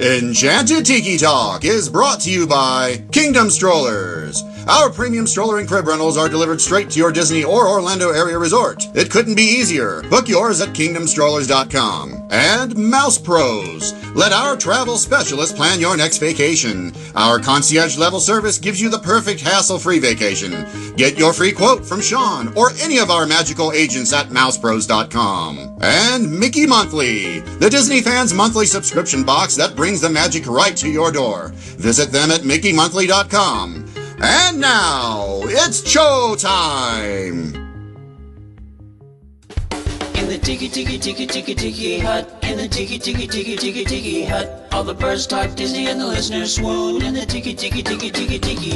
Enchanted Tiki Talk is brought to you by Kingdom Strollers. Our premium stroller and crib rentals are delivered straight to your Disney or Orlando area resort. It couldn't be easier. Book yours at kingdomstrollers.com. And Mouse Pros. Let our travel specialists plan your next vacation. Our concierge level service gives you the perfect hassle-free vacation. Get your free quote from Sean or any of our magical agents at mousepros.com. And Mickey Monthly, the Disney fans' monthly subscription box that brings the magic right to your door. Visit them at mickeymonthly.com. And now, it's show time! In the Tiki Hut, in the Tiki Hut, all the birds talk Disney and the listeners swoon. In the Tiki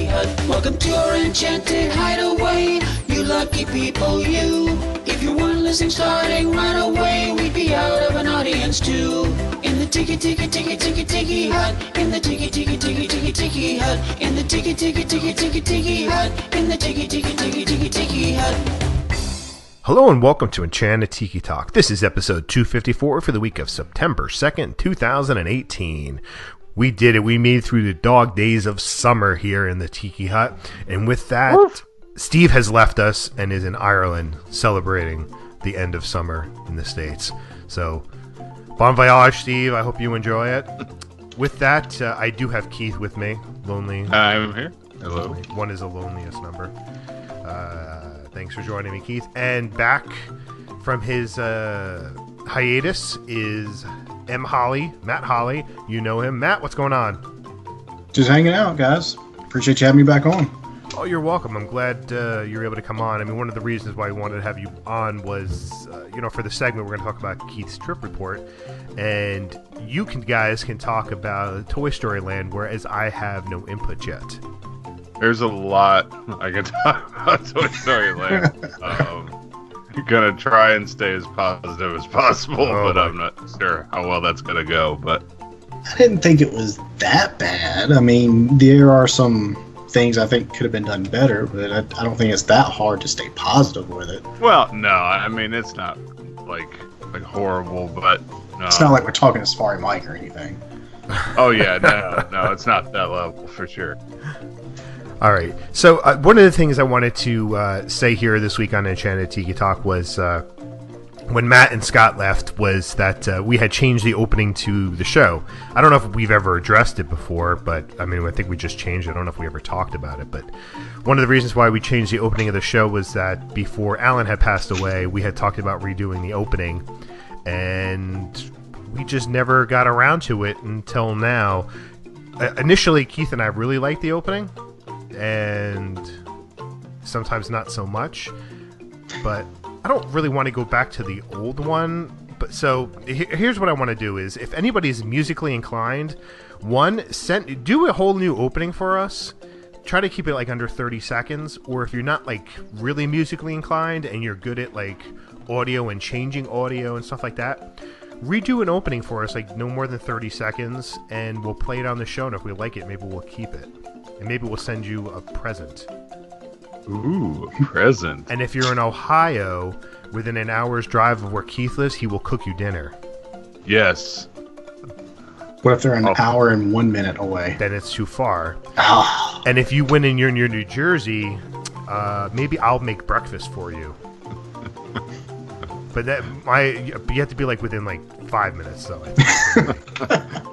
Hut, welcome to our enchanted hideaway, you lucky people, you. If you weren't listening starting right away, we'd be out of an audience too. In the Tiki Hut, in the Tiki Hut, in the Tiki Hut, in the Tiki Hut. Hello and welcome to Enchanted Tiki Talk. This is episode 254 for the week of September 2nd, 2018. We did it. We made it through the dog days of summer here in the Tiki Hut. And with that, Steve has left us and is in Ireland celebrating the end of summer in the States. So, bon voyage, Steve. I hope you enjoy it. With that, I do have Keith with me. Lonely. I'm here. Hello. One is the loneliest number. Thanks for joining me, Keith. And back from his hiatus is Matt Holly. You know him. Matt, what's going on? Just hanging out, guys. Appreciate you having me back on. Oh, you're welcome. I'm glad you were able to come on. I mean, one of the reasons why we wanted to have you on was, for the segment, we're going to talk about Keith's trip report. And you guys can talk about Toy Story Land, whereas I have no input yet. There's a lot I can talk about Toy Story Land. I'm going to try and stay as positive as possible, but I'm not sure how well that's going to go. But I didn't think it was that bad. I mean, there are some things I think could have been done better, but I don't think it's that hard to stay positive with it. Well, no, I mean, it's not like horrible, but no. It's not like we're talking to Safari Mike or anything. Oh, yeah, no, it's not that level for sure. All right. So one of the things I wanted to say here this week on Enchanted Tiki Talk was when Matt and Scott left was that we had changed the opening to the show. I don't know if we've ever addressed it before, but I mean, I think we just changed it. I don't know if we ever talked about it, but one of the reasons why we changed the opening of the show was that before Alan had passed away, we had talked about redoing the opening, and we just never got around to it until now. Initially, Keith and I really liked the opening, and sometimes not so much, but I don't really want to go back to the old one. But so here's what I want to do is, if anybody's musically inclined, do a whole new opening for us. Try to keep it like under 30 seconds, or if you're not like really musically inclined and you're good at like audio and changing audio and stuff like that, redo an opening for us, like no more than 30 seconds, and we'll play it on the show, and if we like it, maybe we'll keep it. And maybe we'll send you a present. Ooh, a present. And if you're in Ohio, within an hour's drive of where Keith lives, he will cook you dinner. Yes. What if they're an hour and 1 minute away? Then it's too far. Oh. And if you win and you're near New Jersey, maybe I'll make breakfast for you. But you have to be like within like 5 minutes, though.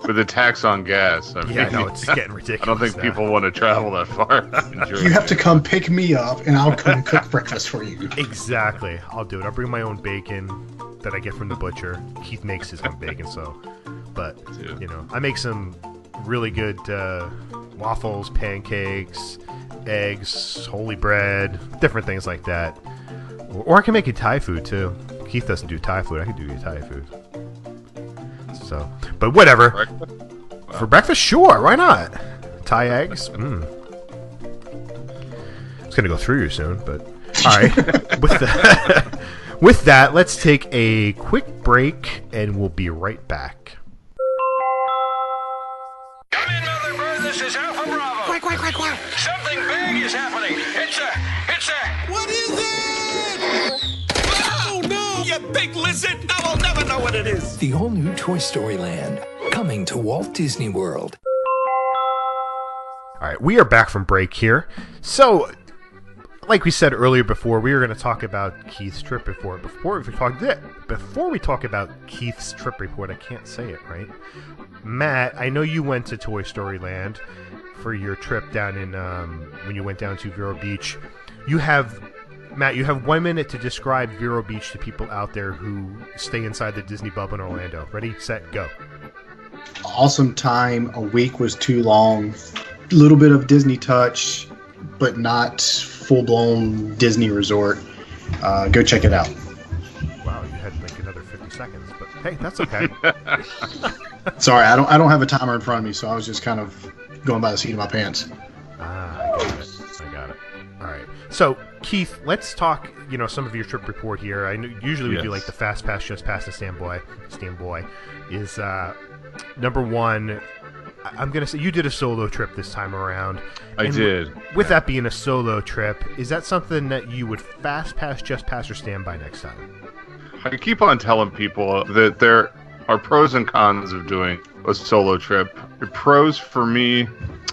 With the tax on gas. I mean, no, it's getting ridiculous. I don't think people want to travel that far. You have to come pick me up, and I'll come cook breakfast for you. Exactly. I'll do it. I'll bring my own bacon that I get from the butcher. Keith makes his own bacon, but I make some really good waffles, pancakes, eggs, holy bread, different things like that. Or I can make you Thai food too. Keith doesn't do Thai food. I can do you Thai food. So, but whatever. Breakfast? Wow. For breakfast, sure. Why not? Thai eggs. It's gonna go through you soon, but all right. With that, let's take a quick break, and we'll be right back. Come in, Mother Bird. This is Alpha Bravo. Quack, quack, quack, quack. Something big is happening. It's a... What is it? Oh, no! You big lizard! I will never know what it is. The all-new Toy Story Land. Coming to Walt Disney World. All right, we are back from break here. So, like we said earlier before, we were going to talk about Keith's trip report. Before we talk about Keith's trip report, I can't say it right. Matt, I know you went to Toy Story Land for your trip down in when you went down to Vero Beach. Matt, you have 1 minute to describe Vero Beach to people out there who stay inside the Disney bubble in Orlando. Ready, set, go. Awesome time. A week was too long. A little bit of Disney touch, but not full-blown Disney resort. Go check it out. Wow, you had like another 50 seconds, but hey, that's okay. Sorry, I don't have a timer in front of me, so I was just kind of going by the seat of my pants. I got it. All right. So, Keith, let's talk, some of your trip report here. I know usually we do like the Fast Pass, Just Pass the Standby is number one. I'm going to say you did a solo trip this time around. I did. With that being a solo trip, is that something that you would Fast Pass, Just Pass, or Standby next time? I keep on telling people that there are pros and cons of doing a solo trip. The pros for me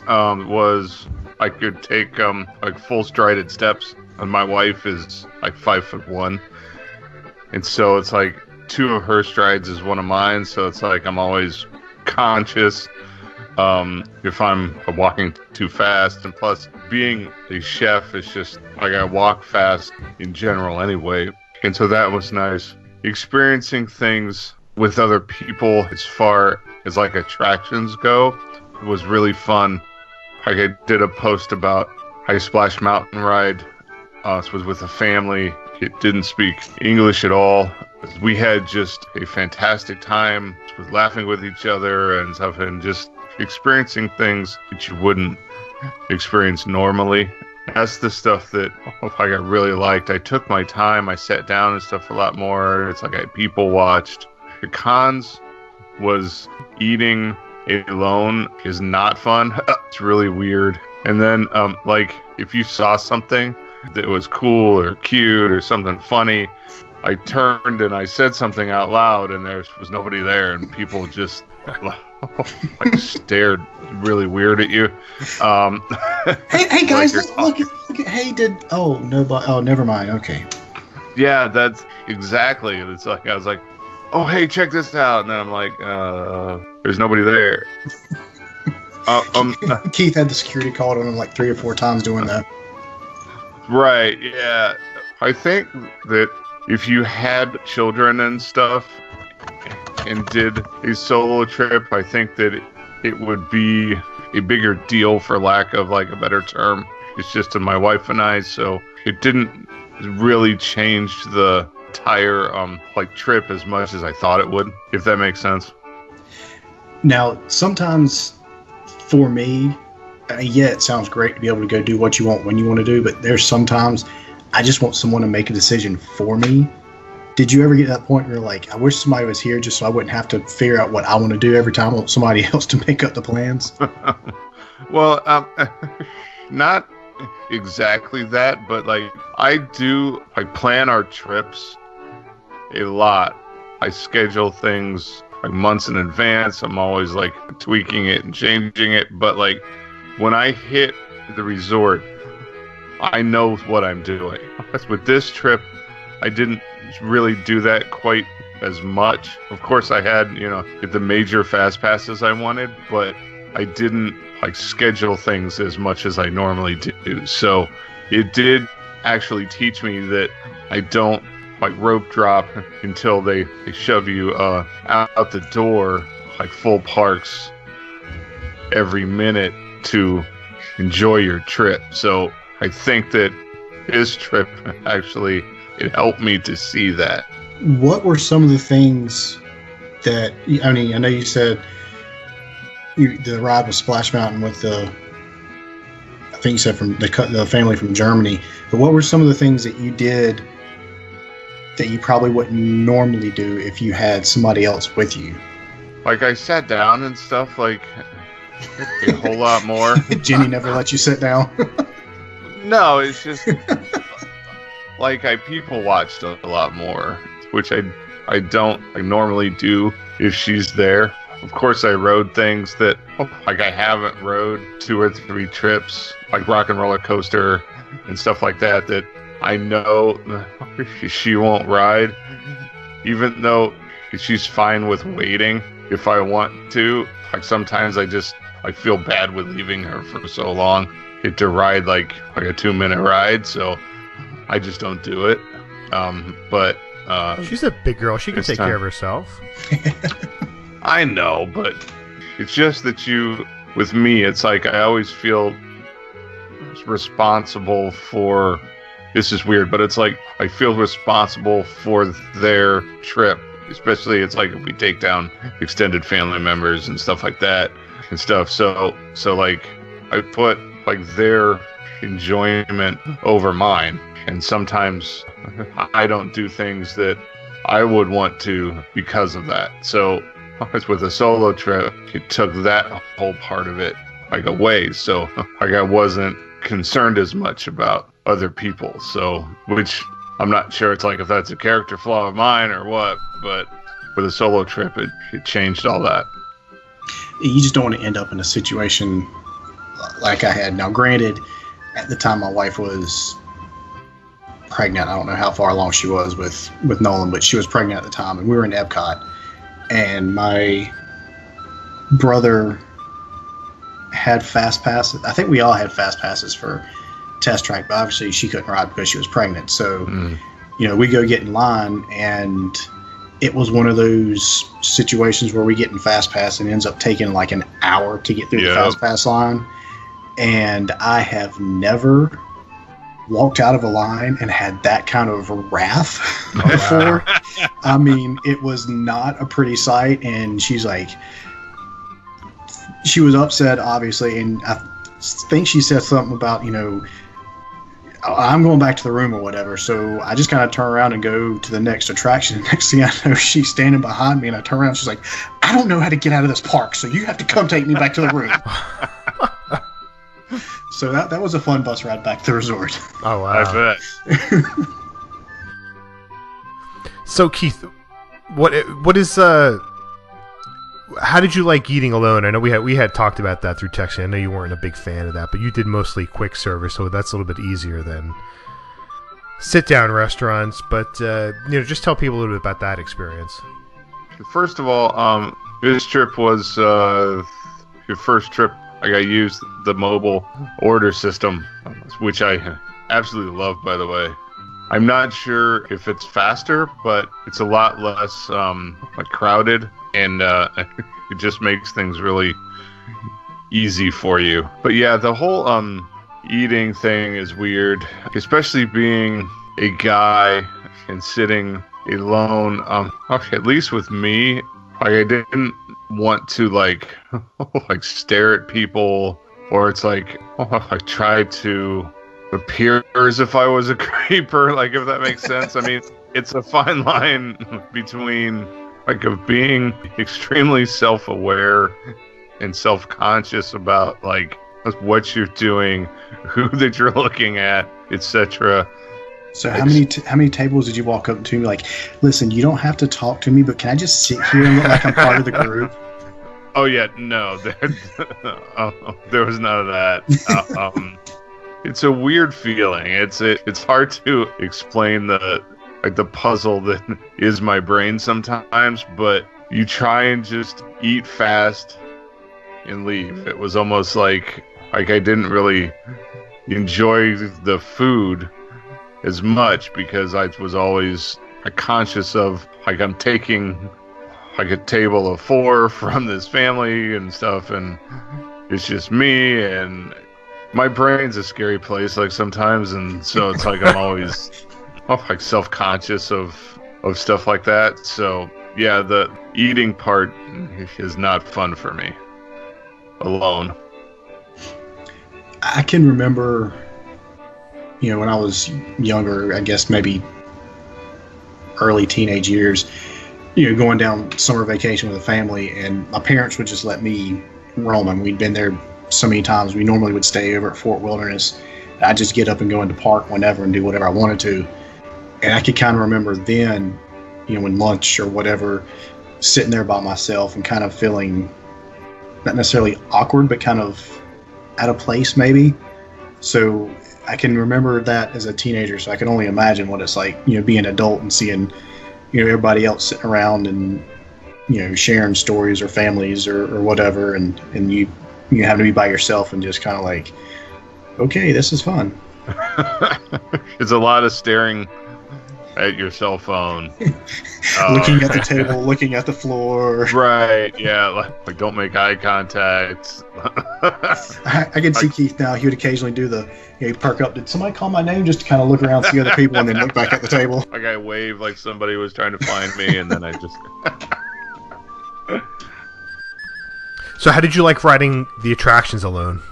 was I could take like full strided steps, and my wife is like 5'1", and so it's like 2 of her strides is 1 of mine. So it's like I'm always conscious if I'm walking too fast, and plus being a chef is just like I walk fast in general anyway, and so that was nice. Experiencing things with other people as far as like attractions go was really fun. Like I did a post about High Splash Mountain Ride. This was with a family. It didn't speak English at all. We had just a fantastic time with laughing with each other and stuff, and just experiencing things that you wouldn't experience normally. That's the stuff that I really liked. I took my time. I sat down and stuff a lot more. It's like I people watched. The cons was eating alone is not fun. It's really weird. And then like if you saw something that was cool or cute or something funny, I turned and I said something out loud, and there was nobody there, and people just like stared really weird at you. Hey guys, look at hey never mind. Okay. Yeah, that's exactly. It's like I was like, oh hey, check this out, and then I'm like, there's nobody there. Keith had the security called on him like 3 or 4 times doing that. Right, yeah. I think that if you had children and stuff and did a solo trip, I think that it would be a bigger deal, for lack of like a better term. It's just my wife and I, so it didn't really change the entire like trip as much as I thought it would, if that makes sense. Now, sometimes for me, it sounds great to be able to go do what you want when you want to do, but there's sometimes I just want someone to make a decision for me. Did you ever get to that point where you're like, I wish somebody was here just so I wouldn't have to figure out what I want to do every time? I want somebody else to make up the plans. Well, not exactly that, but like I plan our trips a lot. I schedule things like months in advance. I'm always like tweaking it and changing it, but like when I hit the resort, I know what I'm doing. With this trip, I didn't really do that quite as much. Of course, I had, the major fast passes I wanted, but I didn't like schedule things as much as I normally do. So it did actually teach me that I don't like rope drop until they shove you out the door, like full parks every minute to enjoy your trip. So I think that this trip actually, it helped me to see that. What were some of the things that, I know you said the ride with Splash Mountain with I think you said from the family from Germany, but what were some of the things that you did that you probably wouldn't normally do if you had somebody else with you? Like I sat down and stuff, like a whole lot more. Jenny never let you sit down. No, it's just like I people watched a lot more, which I don't normally do if she's there. of course, I rode things that, like, I haven't rode 2 or 3 trips, like Rock and Roller Coaster and stuff like that, that I know she won't ride, even though she's fine with waiting if I want to. Like, sometimes I feel bad with leaving her for so long to ride like a 2-minute ride, so I just don't do it. But she's a big girl. She can take care of herself. I know, but it's just that with me, it's like I always feel responsible for, this is weird, but it's like I feel responsible for their trip. Especially, it's like if we take down extended family members and stuff like that and stuff. So like I put like their enjoyment over mine. And sometimes I don't do things that I would want to because of that. So with a solo trip, it took that whole part of it like away. So like I wasn't concerned as much about other people. So, which I'm not sure it's like if that's a character flaw of mine or what, but with a solo trip, it changed all that. You just don't want to end up in a situation like I had. Now, granted, at the time my wife was pregnant. I don't know how far along she was with Nolan, but she was pregnant at the time, and we were in Epcot, and my brother had fast passes. I think we all had fast passes for Test Track, but obviously she couldn't ride because she was pregnant. So, we go get in line, and it was one of those situations where we get in fast pass and it ends up taking like an hour to get through the fast pass line. And I have never walked out of a line and had that kind of wrath before. I mean, it was not a pretty sight. And she was upset, obviously. And I think she said something about, I'm going back to the room or whatever. So I just kind of turn around and go to the next attraction. Next thing I know, she's standing behind me, and I turn around. She's like, I don't know how to get out of this park, so you have to come take me back to the room. So that was a fun bus ride back to the resort. Oh, wow. I bet. So, Keith, what is how did you like eating alone? I know we had talked about that through texting. I know you weren't a big fan of that, but you did mostly quick service, so that's a little bit easier than sit-down restaurants. But just tell people a little bit about that experience. First of all, this trip was your first trip. I used the mobile order system, which I absolutely love, by the way. I'm not sure if it's faster, but it's a lot less crowded, and it just makes things really easy for you. But yeah, the whole eating thing is weird, especially being a guy and sitting alone. At least with me, I didn't want to like stare at people, or it's like I tried to appear as if I was a creeper, like, if that makes sense. I mean, it's a fine line between of being extremely self-aware and self-conscious about what you're doing, who that you're looking at, etc. So how many tables did you walk up to me like, listen, you don't have to talk to me, but can I just sit here and look like I'm part of the group? Oh yeah, no, there was none of that. It's a weird feeling. It's hard to explain the puzzle that is my brain sometimes, but you try and just eat fast and leave. It was almost like I didn't really enjoy the food as much because I was always conscious of I'm taking a table of 4 from this family and stuff, and it's just me, and my brain's a scary place sometimes, and so it's I'm always self-conscious of stuff like that. So yeah, the eating part is not fun for me alone. I can remember, when I was younger, I guess maybe early teenage years, going down summer vacation with a family, and my parents would just let me roam. And we'd been there so many times. We normally would stay over at Fort Wilderness. I'd just get up and go into park whenever and do whatever I wanted to. And I could kind of remember then, when lunch or whatever, sitting there by myself and kind of feeling not necessarily awkward, but kind of out of place maybe. So I can remember that as a teenager, so I can only imagine what it's like, being an adult and seeing, everybody else sitting around and, sharing stories or families or whatever, and you have to be by yourself and just kind of like, okay, this is fun. It's a lot of staring at your cell phone. Looking at the table, looking at the floor. Right, yeah, like don't make eye contact. I can see Keith now. He would occasionally do he'd perk up. Did somebody call my name? Just to kind of look around, see other people, and then look back at the table. Like I waved like somebody was trying to find me, and then I just... So how did you like riding the attractions alone?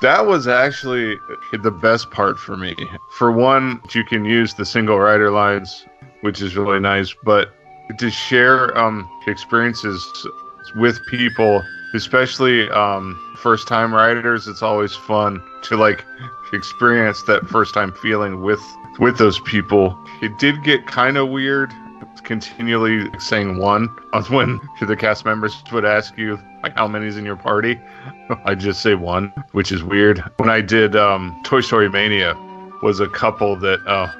That was actually the best part for me. For one, you can use the single rider lines, which is really nice, but to share experiences with people, especially first-time riders, it's always fun to like experience that first-time feeling with those people. It did get kind of weird continually saying one when the cast members would ask you like how many's in your party. I just say one, which is weird. When I did Toy Story Mania, was a couple that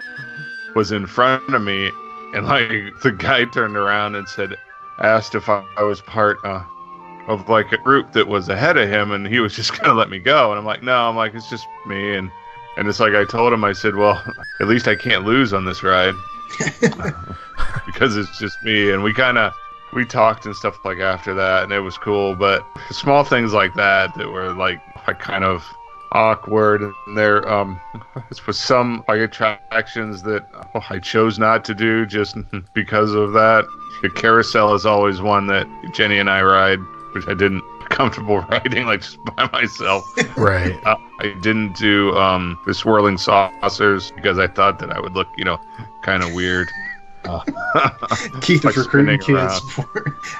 was in front of me, and like the guy turned around and asked if I was part of like a group that was ahead of him, and he was just gonna let me go, and I'm like, no, it's just me, and it's like I told him, I said, well, at least I can't lose on this ride. Because it's just me, and we talked and stuff like after that, and it was cool. But small things like that were like kind of awkward, and there was some like attractions that I chose not to do just because of that. The carousel is always one that Jenny and I ride, which I didn't comfortable riding like just by myself. Right. I didn't do the swirling saucers because I thought that I would look, kind of weird. Keith is recruiting kids.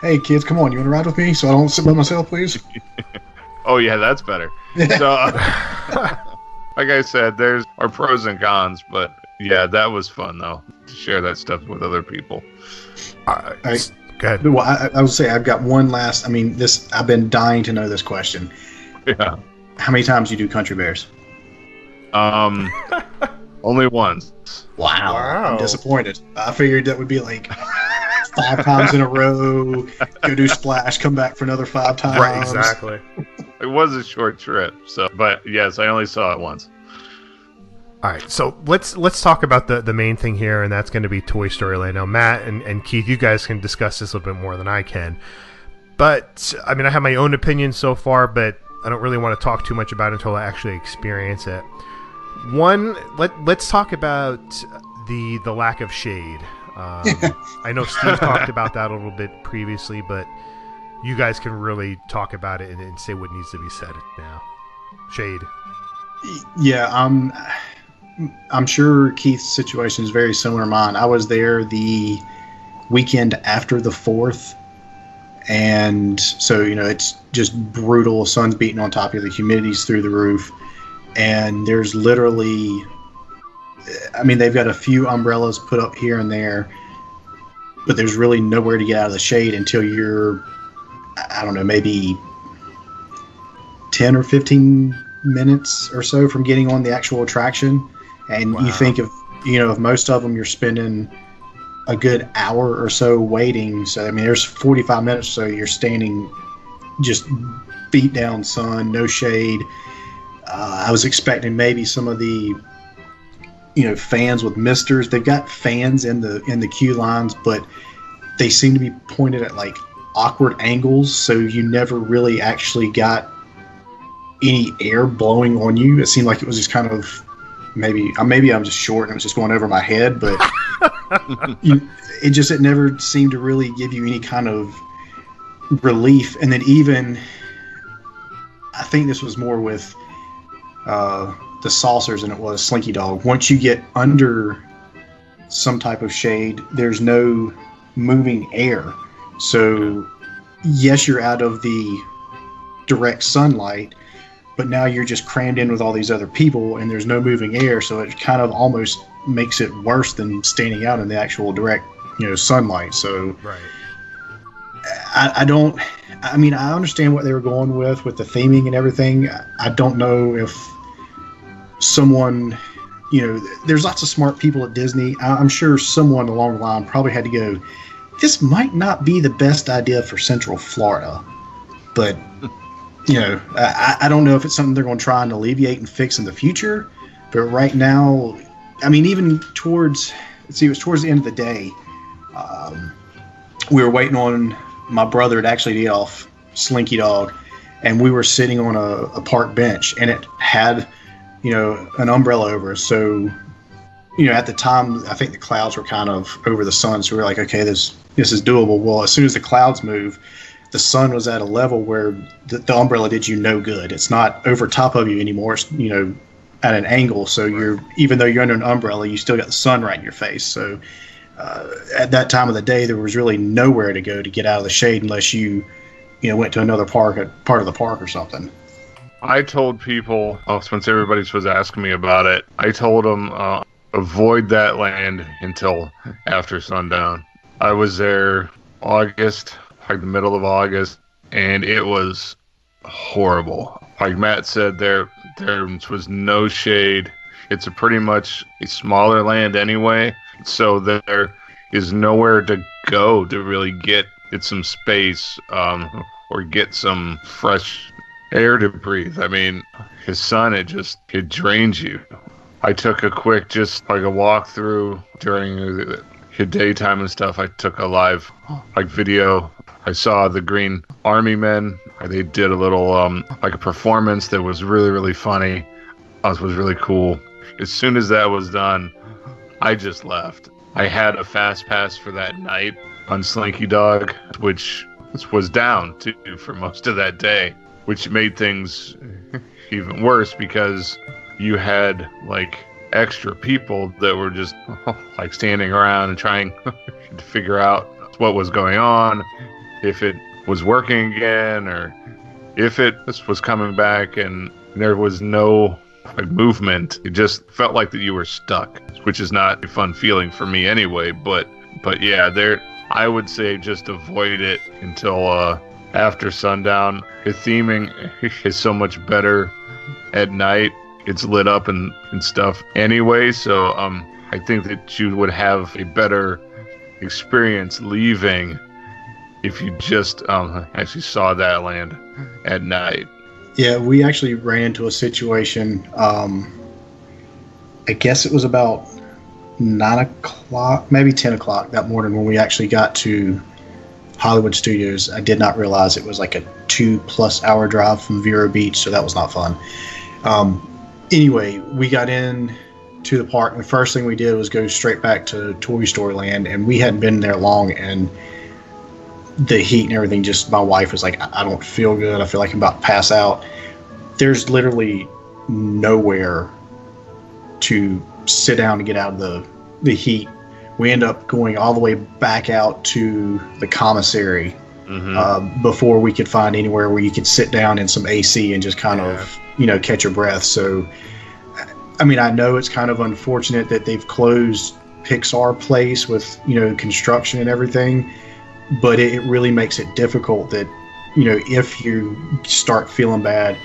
Hey kids, come on, you want to ride with me so I don't sit by myself, please? Oh yeah, that's better. So, like I said, there's our pros and cons, but yeah, that was fun though to share that stuff with other people. Go ahead. Well, I would say I've got one last. I've been dying to know this question. Yeah. How many times do you do Country Bears? Only once. Wow. I'm disappointed. I figured that would be like 5 times in a row. Go do Splash, come back for another 5 times. Right, exactly. It was a short trip, but yes, I only saw it once. All right, so let's talk about the main thing here, and that's going to be Toy Story Land. Now, Matt and Keith, you guys can discuss this a little bit more than I can. But, I have my own opinion so far, but I don't really want to talk too much about it until I actually experience it. One, let's talk about the lack of shade. I know Steve talked about that a little bit previously, but you guys can really talk about it and say what needs to be said now. Shade. Yeah, I'm sure Keith's situation is very similar to mine. I was there the weekend after the 4th, and so, it's just brutal. Sun's beating on top of you, the humidity's through the roof, and there's literally, they've got a few umbrellas put up here and there, but there's really nowhere to get out of the shade until you're, I don't know, maybe 10 or 15 minutes or so from getting on the actual attraction. And wow. You think of most of them, you're spending a good hour or so waiting. So, there's 45 minutes or so you're standing just beat down sun, no shade. I was expecting maybe some of the, fans with misters. They've got fans in the queue lines, but they seem to be pointed at like awkward angles. So you never really actually got any air blowing on you. It seemed like it was just kind of maybe I'm just short and it was just going over my head, but it never seemed to really give you any kind of relief. And then even, I think this was more with the saucers than it was Slinky Dog. Once you get under some type of shade, there's no moving air. So yes, you're out of the direct sunlight, but now you're just crammed in with all these other people and there's no moving air, so it kind of almost makes it worse than standing out in the actual direct, sunlight. So right. I don't. I mean, I understand what they were going with the theming and everything. I don't know if someone, there's lots of smart people at Disney. I'm sure someone along the line probably had to go, this might not be the best idea for Central Florida. But, I don't know if it's something they're going to try and alleviate and fix in the future. But right now, I mean, even it was towards the end of the day. We were waiting on my brother to actually get off Slinky Dog, and we were sitting on a park bench, and it had, an umbrella over us. So, at the time, I think the clouds were kind of over the sun, so we were like, okay, this is doable. Well, as soon as the clouds move, the sun was at a level where the umbrella did you no good. It's not over top of you anymore. It's, at an angle, so even though you're under an umbrella, you still got the sun right in your face. So at that time of the day, there was really nowhere to go to get out of the shade unless you went to another part of the park or something. I told people, since everybody was asking me about it, I told them avoid that land until after sundown. I was there August, like the middle of August, and it was horrible. Like Matt said, there was no shade. It's pretty much a smaller land anyway, so there is nowhere to go to really get some space or get some fresh air to breathe. I mean, his sun, it drains you. I took a quick, just like a walk through during the daytime and stuff. I took a live video. I saw the Green Army Men. They did a little like a performance that was really, really funny. It was really cool. As soon as that was done, I just left. I had a fast pass for that night on Slinky Dog, which was down too for most of that day, which made things even worse because you had like extra people that were just like standing around and trying to figure out what was going on, if it was working again, or if it was coming back, and there was no movement. It just felt like that you were stuck, which is not a fun feeling for me anyway. But yeah, I would say just avoid it until after sundown. The theming is so much better at night. It's lit up and stuff anyway, so I think that you would have a better experience leaving if you just actually saw that land at night. Yeah, we actually ran into a situation. I guess it was about 9 o'clock, maybe 10 o'clock that morning when we actually got to Hollywood Studios. I did not realize it was like a 2+ hour drive from Vero Beach, so that was not fun. Anyway, we got in to the park, and the first thing we did was go straight back to Toy Story Land, and we hadn't been there long, and the heat and everything, just my wife was like, I don't feel good. I feel like I'm about to pass out. There's literally nowhere to sit down to get out of the heat. We end up going all the way back out to the commissary before we could find anywhere where you could sit down in some AC and just kind of, catch your breath. So, I mean, I know it's kind of unfortunate that they've closed Pixar Place with, construction and everything, but it really makes it difficult that, if you start feeling bad,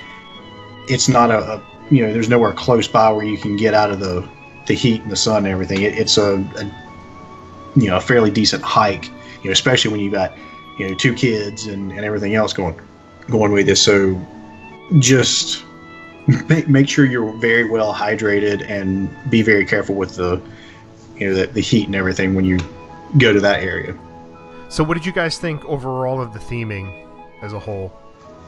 it's not there's nowhere close by where you can get out of the heat and the sun and everything. It's a fairly decent hike, especially when you got, 2 kids and everything else going with this. So just make sure you're very well hydrated and be very careful with the heat and everything when you go to that area. So what did you guys think overall of the theming as a whole?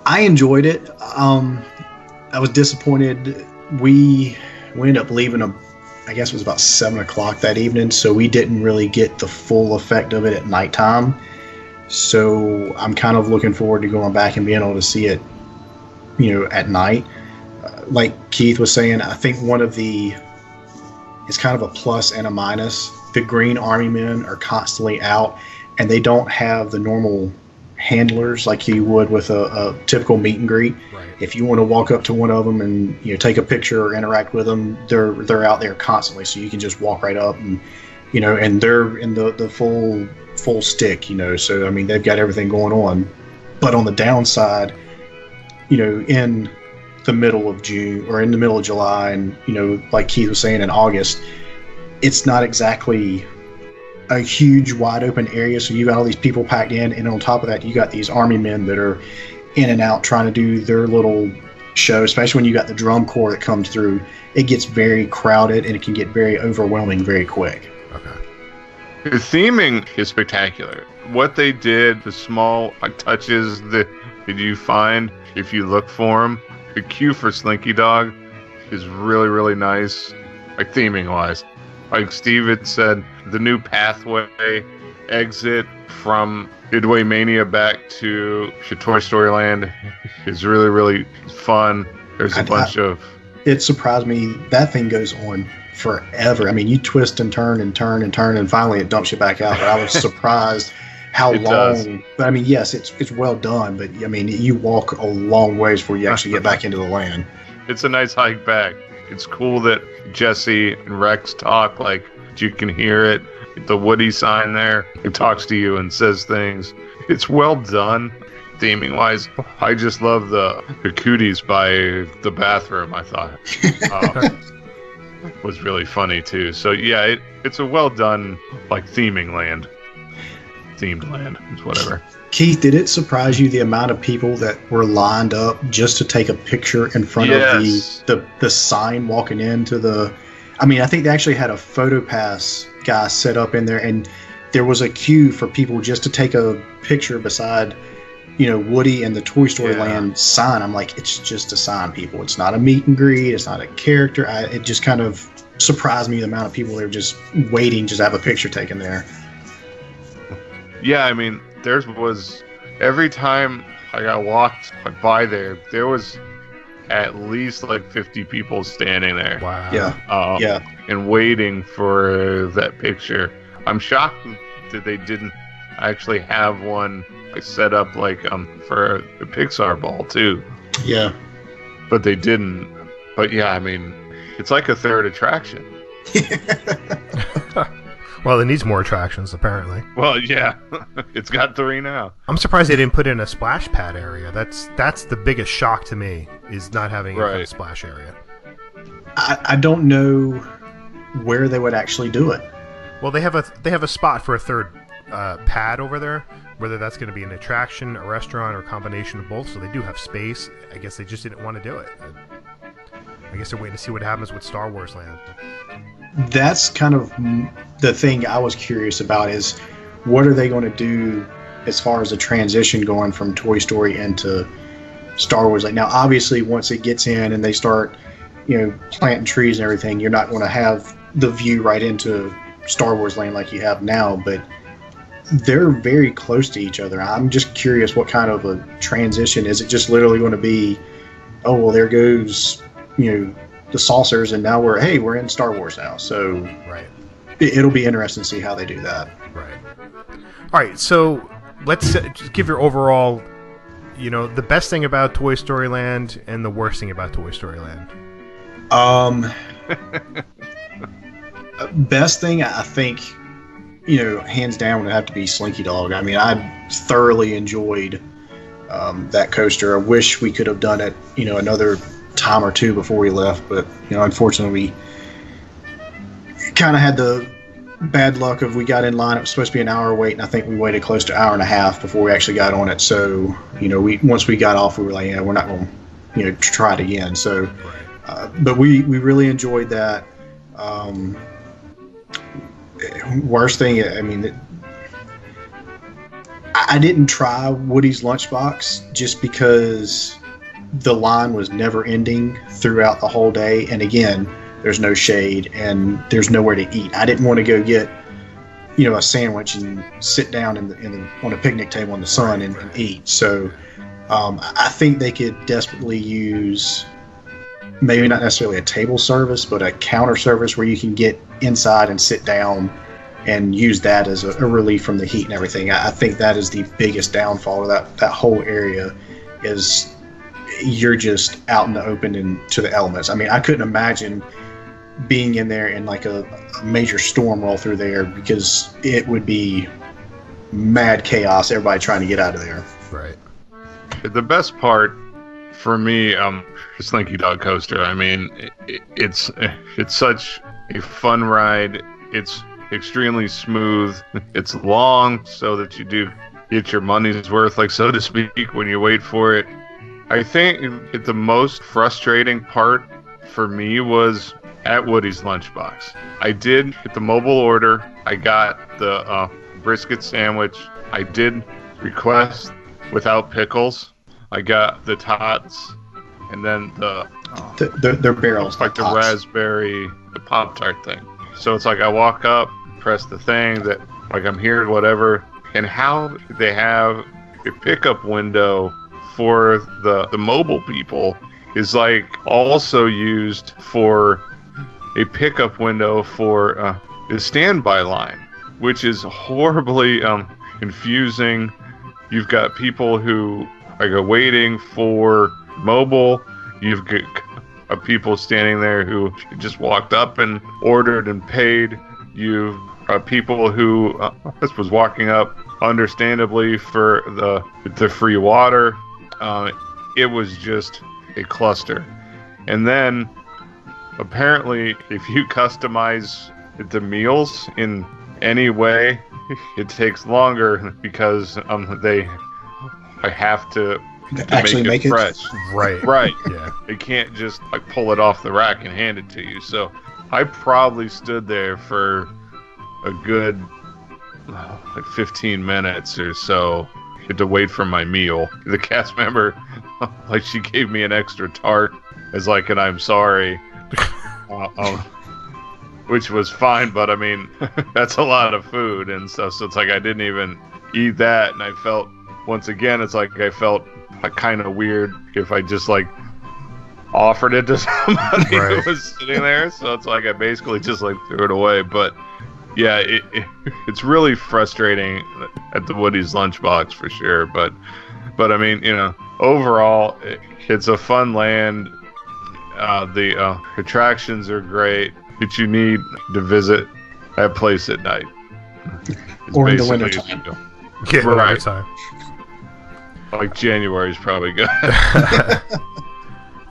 I enjoyed it. I was disappointed. We ended up leaving I guess it was about 7 o'clock that evening, so we didn't really get the full effect of it at nighttime. So I'm kind of looking forward to going back and being able to see it, at night. Like Keith was saying, I think it's kind of a plus and a minus. The Green Army Men are constantly out, and they don't have the normal handlers like you would with a typical meet and greet. Right. If you want to walk up to one of them and take a picture or interact with them, they're out there constantly, so you can just walk right up and and they're in the full full stick, So I mean, they've got everything going on. But on the downside, in the middle of June or in the middle of July, and like Keith was saying, in August, it's not exactly a huge wide open area. So you got all these people packed in, and on top of that, you got these army men that are in and out trying to do their little show. Especially when you got the drum corps that comes through, it gets very crowded and it can get very overwhelming very quick. Okay. The theming is spectacular. What they did, the small touches that you find if you look for them. The cue for Slinky Dog is really, really nice, like theming wise. Like Steve had said, the new pathway exit from Midway Mania back to Toy Story Land is really, really fun. There's a bunch of... It surprised me. That thing goes on forever. I mean, you twist and turn and turn and turn, and finally it dumps you back out. But I was surprised how long. Does. But I mean, yes, it's well done. But I mean, you walk a long ways before you actually get back into the land. It's a nice hike back. It's cool that Jesse and Rex talk, like you can hear it. The Woody sign there, it talks to you and says things. It's well done, theming wise. I just love the cooties by the bathroom. I thought was really funny too. So yeah, it's a well done like themed land. It's whatever. Keith, did it surprise you the amount of people that were lined up just to take a picture in front of the sign walking into the... I mean, I think they actually had a photo pass guy set up in there, and there was a queue for people just to take a picture beside, Woody and the Toy Story Land sign. I'm like, it's just a sign, people. It's not a meet and greet. It's not a character. It just kind of surprised me the amount of people that were just waiting just to have a picture taken there. Yeah, I mean, there was every time I got walked by there was at least like 50 people standing there. Wow. Yeah. And waiting for that picture. I'm shocked that they didn't actually have one set up like for a Pixar ball too. Yeah. But they didn't. But yeah, I mean, it's like a third attraction. Well, it needs more attractions, apparently. Well, yeah. It's got 3 now. I'm surprised they didn't put in a splash pad area. That's the biggest shock to me, is not having a splash area. I don't know where they would actually do it. Well, they have a spot for a third pad over there, whether that's going to be an attraction, a restaurant, or a combination of both. So they do have space. I guess they just didn't want to do it. I guess they're waiting to see what happens with Star Wars Land. That's kind of the thing I was curious about, is what are they going to do as far as the transition going from Toy Story into Star Wars? Like, now, obviously, once it gets in and they start, planting trees and everything, you're not going to have the view right into Star Wars Land like you have now, but they're very close to each other. I'm just curious what kind of a transition. Is it just literally going to be, oh, well, there goes, the saucers, and now we're in Star Wars now. So right, it'll be interesting to see how they do that. Right. All right. So let's just give your overall, the best thing about Toy Story Land and the worst thing about Toy Story Land. Best thing, I think, hands down would have to be Slinky Dog. I mean, I thoroughly enjoyed that coaster. I wish we could have done it, another time or two before we left, but unfortunately we kind of had the bad luck of we got in line. It was supposed to be an hour wait, and I think we waited close to an hour and a half before we actually got on it. So once we got off, we were like, we're not going to try it again. So but we really enjoyed that. Worst thing, I mean, I didn't try Woody's Lunchbox just because the line was never ending throughout the whole day, and again, there's no shade and there's nowhere to eat. I didn't want to go get a sandwich and sit down on a picnic table in the sun and eat. So I think they could desperately use maybe not necessarily a table service, but a counter service where you can get inside and sit down and use that as a relief from the heat and everything. I think that is the biggest downfall of that whole area, is you're just out in the open and to the elements. I mean, I couldn't imagine being in there and like a major storm roll through there, because it would be mad chaos, everybody trying to get out of there. Right. The best part for me, Slinky Dog Coaster. I mean, it's such a fun ride. It's extremely smooth. It's long, so that you do get your money's worth, like so to speak, when you wait for it. I think the most frustrating part for me was at Woody's Lunchbox. I did get the mobile order. I got the brisket sandwich. I did request without pickles. I got the tots, and then Their barrels, like the raspberry, the Pop-Tart thing. So it's like I walk up, press the thing that, like I'm here, whatever, and how they have a pickup window for the mobile people is like also used for a pickup window for the standby line, which is horribly confusing. You've got people who are waiting for mobile. You've got people standing there who just walked up and ordered and paid. You've got people who was walking up, understandably, for the free water. It was just a cluster. And then, apparently, if you customize the meals in any way, it takes longer because I have to actually make it fresh. Right. Right. Yeah. They can't just like pull it off the rack and hand it to you. So I probably stood there for a good like 15 minutes or so. Had to wait for my meal. The cast member, like, she gave me an extra tart as like an I'm sorry, which was fine. But I mean, that's a lot of food and stuff. So it's like I didn't even eat that, and I felt, once again, it's like I felt like kind of weird if I just like offered it to somebody Right. who was sitting there. So it's like I basically just like threw it away. But yeah, it's really frustrating at the Woody's Lunchbox for sure. But I mean, you know, overall, it's a fun land. The attractions are great, but you need to visit that place at night. It's Or in the basically- wintertime. Yeah, Right. time. Like January is probably good.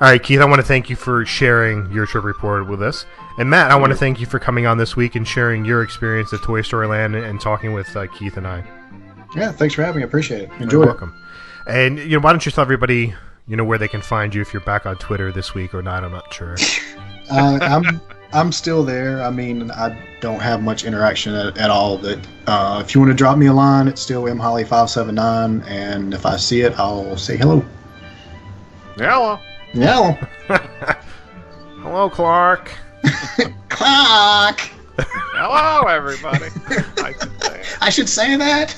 All right, Keith, I want to thank you for sharing your trip report with us. And Matt, I want to thank you for coming on this week and sharing your experience at Toy Story Land and talking with Keith and I. Yeah, thanks for having me. I appreciate it. You're Enjoyed it. welcome. And why don't you tell everybody where they can find you if you're back on Twitter this week or not? I'm not sure. I'm still there. I mean, I don't have much interaction at all. But if you want to drop me a line, it's still mholly579, and if I see it, I'll say hello. Hello. Yeah. Hello, Clark. Clark. Hello, everybody. I should say that.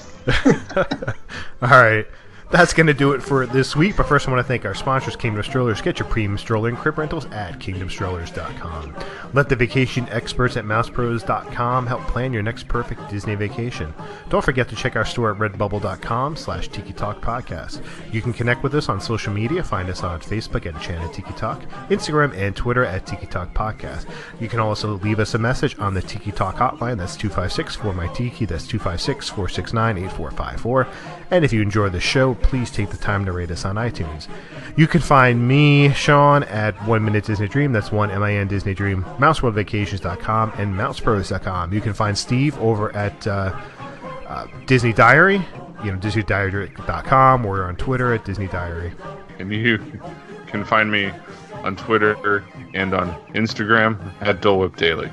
All right. That's going to do it for this week. But first, I want to thank our sponsors, Kingdom Strollers. Get your premium stroller and crib rentals at kingdomstrollers.com. Let the vacation experts at mousepros.com help plan your next perfect Disney vacation. Don't forget to check our store at redbubble.com/Tiki Talk Podcast. You can connect with us on social media. Find us on Facebook at Enchanted Tiki Talk, Instagram and Twitter at Tiki Talk Podcast. You can also leave us a message on the Tiki Talk hotline. That's 256-4MY-TIKI. That's 256-469-8454. And if you enjoy the show, please take the time to rate us on iTunes. You can find me, Sean, at 1 Minute Disney Dream. That's 1MIN Disney Dream, MouseWorldVacations.com, and MousePros.com. You can find Steve over at Disney Diary, DisneyDiary.com, or on Twitter at Disney Diary. And you can find me on Twitter and on Instagram at Dole Whip Daily.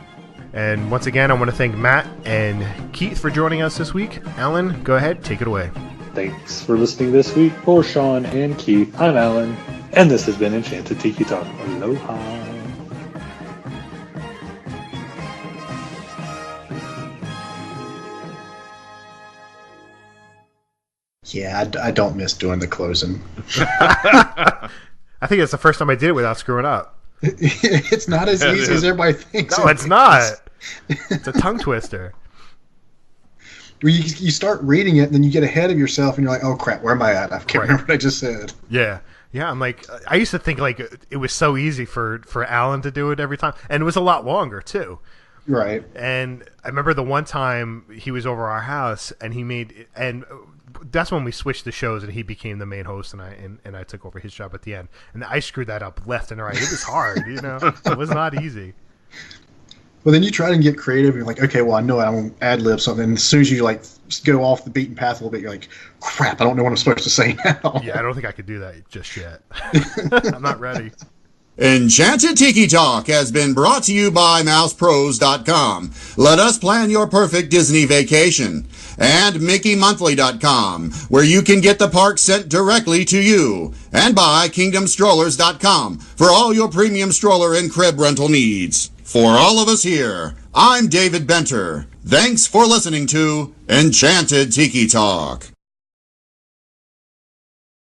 And once again, I want to thank Matt and Keith for joining us this week. Alan, go ahead, take it away. Thanks for listening this week. For Sean and Keith, I'm Alan, and this has been Enchanted Tiki Talk. Aloha. Yeah, I don't miss doing the closing. I think it's the first time I did it without screwing up. It's not as easy as everybody thinks. No, it's not. It's a tongue twister. You start reading it, and then you get ahead of yourself, and you're like, "Oh crap, where am I at? I can't remember what I just said." Yeah. I'm like, I used to think like it was so easy for Alan to do it every time, and it was a lot longer too. Right. And I remember the one time he was over our house, and that's when we switched the shows, and he became the main host, and I took over his job at the end. And I screwed that up left and right. It was hard, It was not easy. Well, then you try to get creative. You're like, okay, well, I know I'm going to ad-lib something. And as soon as you like go off the beaten path a little bit, you're like, crap, I don't know what I'm supposed to say now. Yeah, I don't think I could do that just yet. I'm not ready. Enchanted Tiki Talk has been brought to you by mousepros.com. Let us plan your perfect Disney vacation. And mickeymonthly.com, where you can get the park sent directly to you. And by kingdomstrollers.com for all your premium stroller and crib rental needs. For all of us here, I'm David Benter. Thanks for listening to Enchanted Tiki Talk.